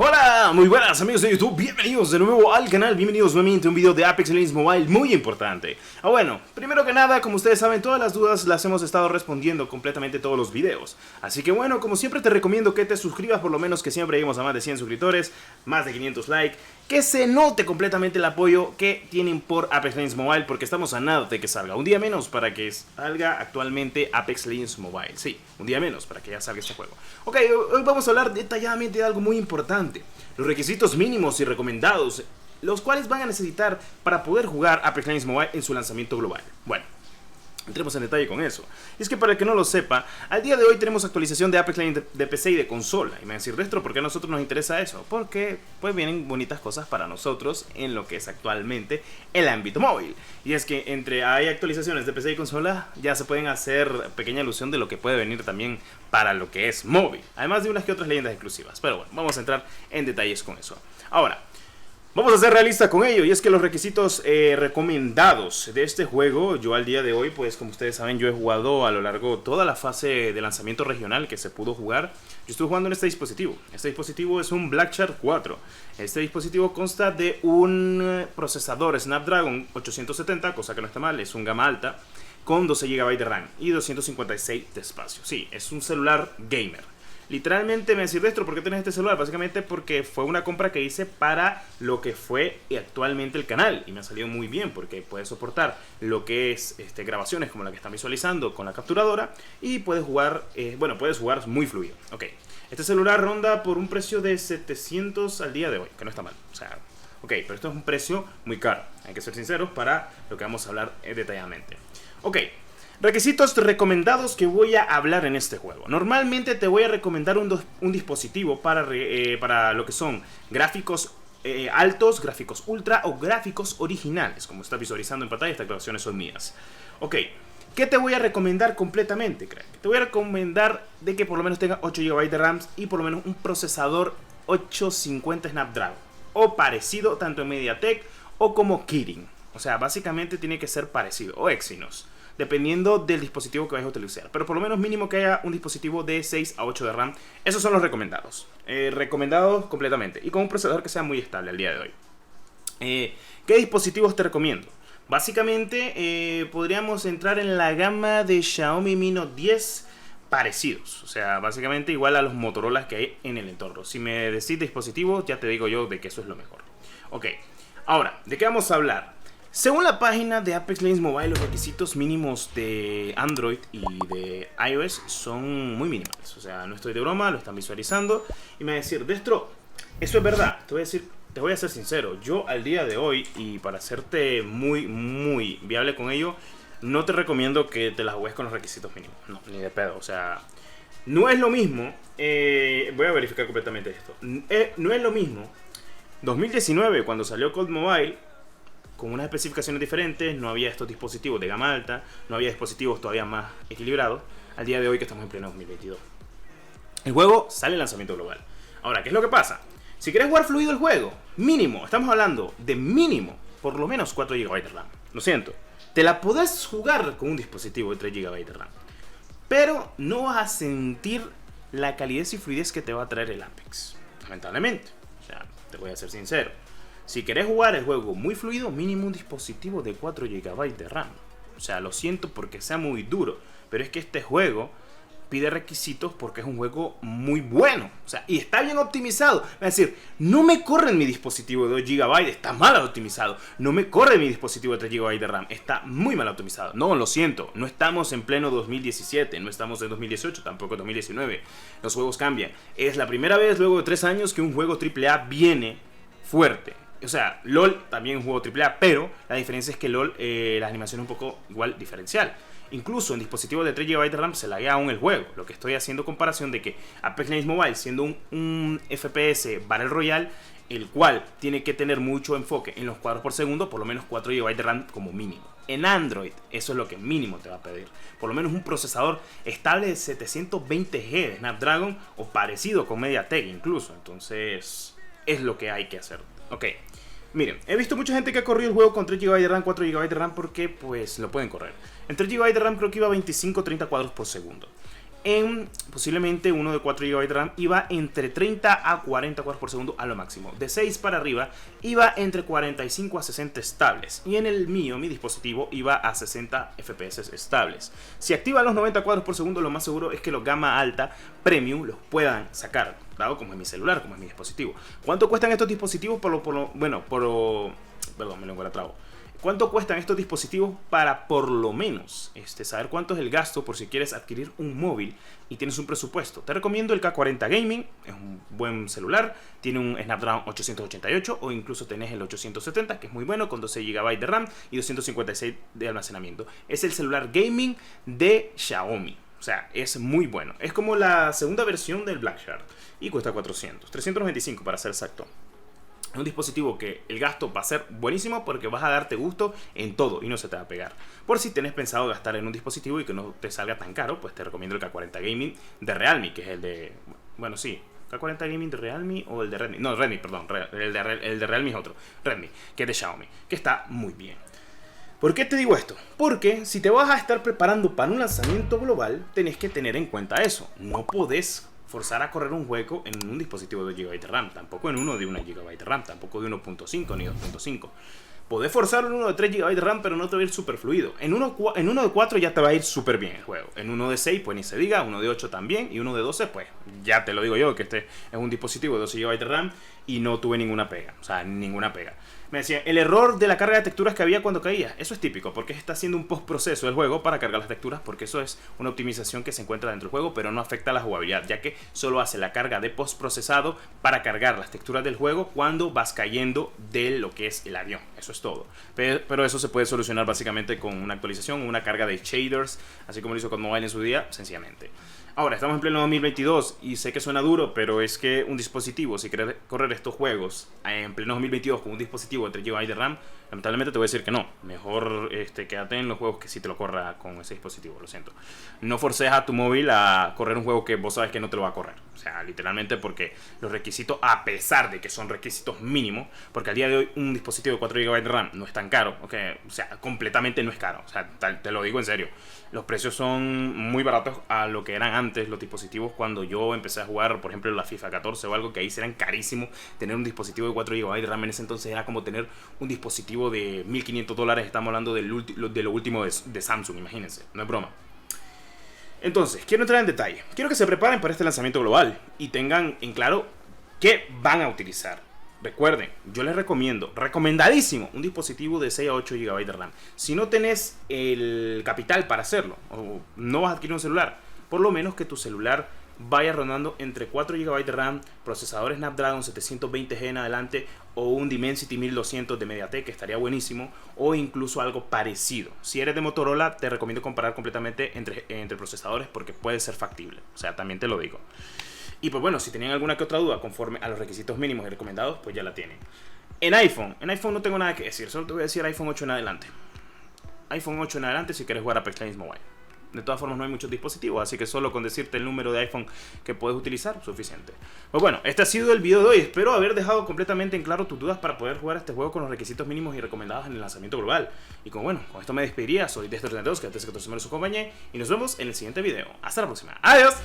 Hola, muy buenas amigos de YouTube, bienvenidos de nuevo al canal, bienvenidos nuevamente a un video de Apex Legends Mobile muy importante. Bueno, primero que nada, como ustedes saben, todas las dudas las hemos estado respondiendo completamente todos los videos. Así que bueno, como siempre te recomiendo que te suscribas, por lo menos que siempre lleguemos a más de 100 suscriptores, más de 500 likes, que se note completamente el apoyo que tienen por Apex Legends Mobile, porque estamos a nada de que salga. Un día menos para que salga actualmente Apex Legends Mobile, sí, un día menos para que ya salga este juego. Ok, hoy vamos a hablar detalladamente de algo muy importante. Los requisitos mínimos y recomendados, los cuales van a necesitar para poder jugar Apex Legends Mobile en su lanzamiento global. Bueno, entremos en detalle con eso. Y es que para el que no lo sepa, al día de hoy tenemos actualización de Apex Legends de PC y de consola. Y me van a decir, Destro, ¿por qué a nosotros nos interesa eso? Porque pues vienen bonitas cosas para nosotros en lo que es actualmente el ámbito móvil. Y es que entre hay actualizaciones de PC y consola, ya se pueden hacer pequeña alusión de lo que puede venir también para lo que es móvil. Además de unas que otras leyendas exclusivas. Pero bueno, vamos a entrar en detalles con eso. Ahora, vamos a ser realistas con ello, y es que los requisitos recomendados de este juego, yo al día de hoy, pues como ustedes saben, yo he jugado a lo largo de toda la fase de lanzamiento regional que se pudo jugar. Yo estuve jugando en este dispositivo. Este dispositivo es un Blackshark 4. Este dispositivo consta de un procesador Snapdragon 870, cosa que no está mal, es un gama alta, con 12 GB de RAM y 256 de espacio. Sí, es un celular gamer. Literalmente me decís, Destro, ¿por qué tenés este celular? Básicamente porque fue una compra que hice para lo que fue actualmente el canal. Y me ha salido muy bien porque puede soportar lo que es grabaciones como la que están visualizando con la capturadora. Y puedes jugar, puedes jugar muy fluido. Ok, este celular ronda por un precio de 700 al día de hoy, que no está mal. O sea, ok, pero esto es un precio muy caro. Hay que ser sinceros para lo que vamos a hablar detalladamente. Ok. Requisitos recomendados que voy a hablar en este juego. Normalmente te voy a recomendar un dispositivo para lo que son gráficos altos, gráficos ultra o gráficos originales. Como estás visualizando en pantalla, estas grabaciones son mías. Ok, ¿qué te voy a recomendar completamente, crack? Te voy a recomendar de que por lo menos tenga 8 GB de RAM y por lo menos un procesador 850 Snapdragon o parecido tanto en MediaTek o como Kirin. O sea, básicamente tiene que ser parecido, o Exynos, dependiendo del dispositivo que vayas a utilizar. Pero por lo menos mínimo que haya un dispositivo de 6 a 8 de RAM. Esos son los recomendados. Recomendados completamente. Y con un procesador que sea muy estable al día de hoy. ¿Qué dispositivos te recomiendo? Básicamente podríamos entrar en la gama de Xiaomi Mi Note 10 parecidos. O sea, básicamente igual a los Motorola que hay en el entorno. Si me decís dispositivos, ya te digo yo de que eso es lo mejor. Ok, ahora, ¿de qué vamos a hablar? Según la página de Apex Legends Mobile, los requisitos mínimos de Android y de iOS son muy minimales. O sea, no estoy de broma, lo están visualizando. Y me va a decir, Destro, eso es verdad. Te voy a ser sincero. Yo al día de hoy, y para hacerte muy viable con ello, no te recomiendo que te las juegues con los requisitos mínimos. No, ni de pedo. O sea, no es lo mismo. Voy a verificar completamente esto. No es lo mismo 2019, cuando salió Cold Mobile, con unas especificaciones diferentes, no había estos dispositivos de gama alta, no había dispositivos todavía más equilibrados, al día de hoy que estamos en pleno 2022. El juego sale en lanzamiento global. Ahora, ¿qué es lo que pasa? Si querés jugar fluido el juego, mínimo, estamos hablando de mínimo, por lo menos 4 GB de RAM. Lo siento, te la podés jugar con un dispositivo de 3 GB de RAM, pero no vas a sentir la calidez y fluidez que te va a traer el Apex, lamentablemente. O sea, te voy a ser sincero. Si querés jugar el juego muy fluido, mínimo un dispositivo de 4 GB de RAM. O sea, lo siento porque sea muy duro, pero es que este juego pide requisitos porque es un juego muy bueno. O sea, y está bien optimizado. Es decir, no me corre en mi dispositivo de 2 GB, está mal optimizado. No me corre en mi dispositivo de 3 GB de RAM, está muy mal optimizado. No, lo siento, no estamos en pleno 2017, no estamos en 2018, tampoco en 2019. Los juegos cambian. Es la primera vez luego de 3 años que un juego AAA viene fuerte. O sea, LOL también es un juego AAA, pero la diferencia es que LOL, la animación es un poco igual diferencial. Incluso en dispositivos de 3 GB de RAM se laguea aún el juego. Lo que estoy haciendo comparación de que Apex Legends Mobile, siendo un FPS Battle Royale, el cual tiene que tener mucho enfoque en los cuadros por segundo, por lo menos 4 GB de RAM como mínimo. En Android, eso es lo que mínimo te va a pedir. Por lo menos un procesador estable de 720G de Snapdragon o parecido con MediaTek incluso. Entonces, es lo que hay que hacer. Ok, miren, he visto mucha gente que ha corrido el juego con 3 GB de RAM, 4 GB de RAM porque pues lo pueden correr. En 3 GB de RAM creo que iba a 25-30 cuadros por segundo. en posiblemente uno de 4 GB de RAM iba entre 30 a 40 cuadros por segundo a lo máximo. De 6 para arriba iba entre 45 a 60 estables. Y en el mío, mi dispositivo, iba a 60 FPS estables. Si activa los 90 cuadros por segundo, lo más seguro es que los gama alta premium los puedan sacar, dado como es mi celular, como es mi dispositivo. ¿Cuánto cuestan estos dispositivos? Perdón, me lo encuentro. ¿Cuánto cuestan estos dispositivos para por lo menos saber cuánto es el gasto por si quieres adquirir un móvil y tienes un presupuesto? Te recomiendo el K40 Gaming, es un buen celular, tiene un Snapdragon 888 o incluso tenés el 870, que es muy bueno, con 12 GB de RAM y 256 de almacenamiento. Es el celular gaming de Xiaomi, o sea, es muy bueno. Es como la segunda versión del Black Shark y cuesta 395 para ser exacto. Es un dispositivo que el gasto va a ser buenísimo porque vas a darte gusto en todo y no se te va a pegar. Por si tenés pensado gastar en un dispositivo y que no te salga tan caro, pues te recomiendo el K40 Gaming de Realme, que es el de... Bueno, sí, K40 Gaming de Realme o el de Redmi. No, Redmi, perdón, el de Realme es otro. Redmi, que es de Xiaomi, que está muy bien. ¿Por qué te digo esto? Porque si te vas a estar preparando para un lanzamiento global, tenés que tener en cuenta eso. No podés forzar a correr un juego en un dispositivo de 2 GB de RAM, tampoco en uno de 1 GB de RAM, tampoco de 1.5 ni 2.5. Podés forzar en uno de 3 GB de RAM, pero no te va a ir súper fluido. En uno de 4 ya te va a ir súper bien el juego. En uno de 6, pues ni se diga, uno de 8 también, y uno de 12, pues ya te lo digo yo, que este es un dispositivo de 12 GB de RAM y no tuve ninguna pega, o sea, ninguna pega. Me decían, el error de la carga de texturas que había cuando caía. Eso es típico, porque está haciendo un postproceso del juego para cargar las texturas, porque eso es una optimización que se encuentra dentro del juego, pero no afecta a la jugabilidad, ya que solo hace la carga de postprocesado para cargar las texturas del juego cuando vas cayendo de lo que es el avión. Eso es todo. Pero eso se puede solucionar básicamente con una actualización, una carga de shaders, así como lo hizo con Mobile en su día, sencillamente. Ahora, estamos en pleno 2022 y sé que suena duro, pero es que un dispositivo, si quieres correr estos juegos en pleno 2022 con un dispositivo de 3 GB de RAM, lamentablemente te voy a decir que no. Mejor quédate en los juegos que sí te lo corra con ese dispositivo, lo siento. No forces a tu móvil a correr un juego que vos sabes que no te lo va a correr. O sea, literalmente porque los requisitos, a pesar de que son requisitos mínimos, porque al día de hoy un dispositivo de 4 GB de RAM no es tan caro, ¿okay? O sea, completamente no es caro. O sea, te lo digo en serio. Los precios son muy baratos a lo que eran antes los dispositivos cuando yo empecé a jugar, por ejemplo, la FIFA 14 o algo, que ahí eran carísimos. Tener un dispositivo de 4 GB de RAM en ese entonces era como tener un dispositivo de $1.500. Estamos hablando de lo último de Samsung, imagínense, no es broma. Entonces, quiero entrar en detalle. Quiero que se preparen para este lanzamiento global y tengan en claro qué van a utilizar. Recuerden, yo les recomiendo, recomendadísimo, un dispositivo de 6 a 8 GB de RAM. Si no tenés el capital para hacerlo, o no vas a adquirir un celular, por lo menos que tu celular vaya rondando entre 4 GB de RAM, procesador Snapdragon 720G en adelante, o un Dimensity 1200 de MediaTek, que estaría buenísimo, o incluso algo parecido. Si eres de Motorola, te recomiendo comparar completamente entre procesadores porque puede ser factible, o sea, también te lo digo. Y pues bueno, si tenían alguna que otra duda conforme a los requisitos mínimos y recomendados, pues ya la tienen. En iPhone no tengo nada que decir, solo te voy a decir iPhone 8 en adelante. iPhone 8 en adelante si quieres jugar a Apex Legends Mobile. De todas formas no hay muchos dispositivos, así que solo con decirte el número de iPhone que puedes utilizar, suficiente. Pues bueno, este ha sido el video de hoy. Espero haber dejado completamente en claro tus dudas para poder jugar este juego con los requisitos mínimos y recomendados en el lanzamiento global. Y con esto me despediría. Soy Dexter32, que antes que todos me los acompañé, y nos vemos en el siguiente video. Hasta la próxima. ¡Adiós!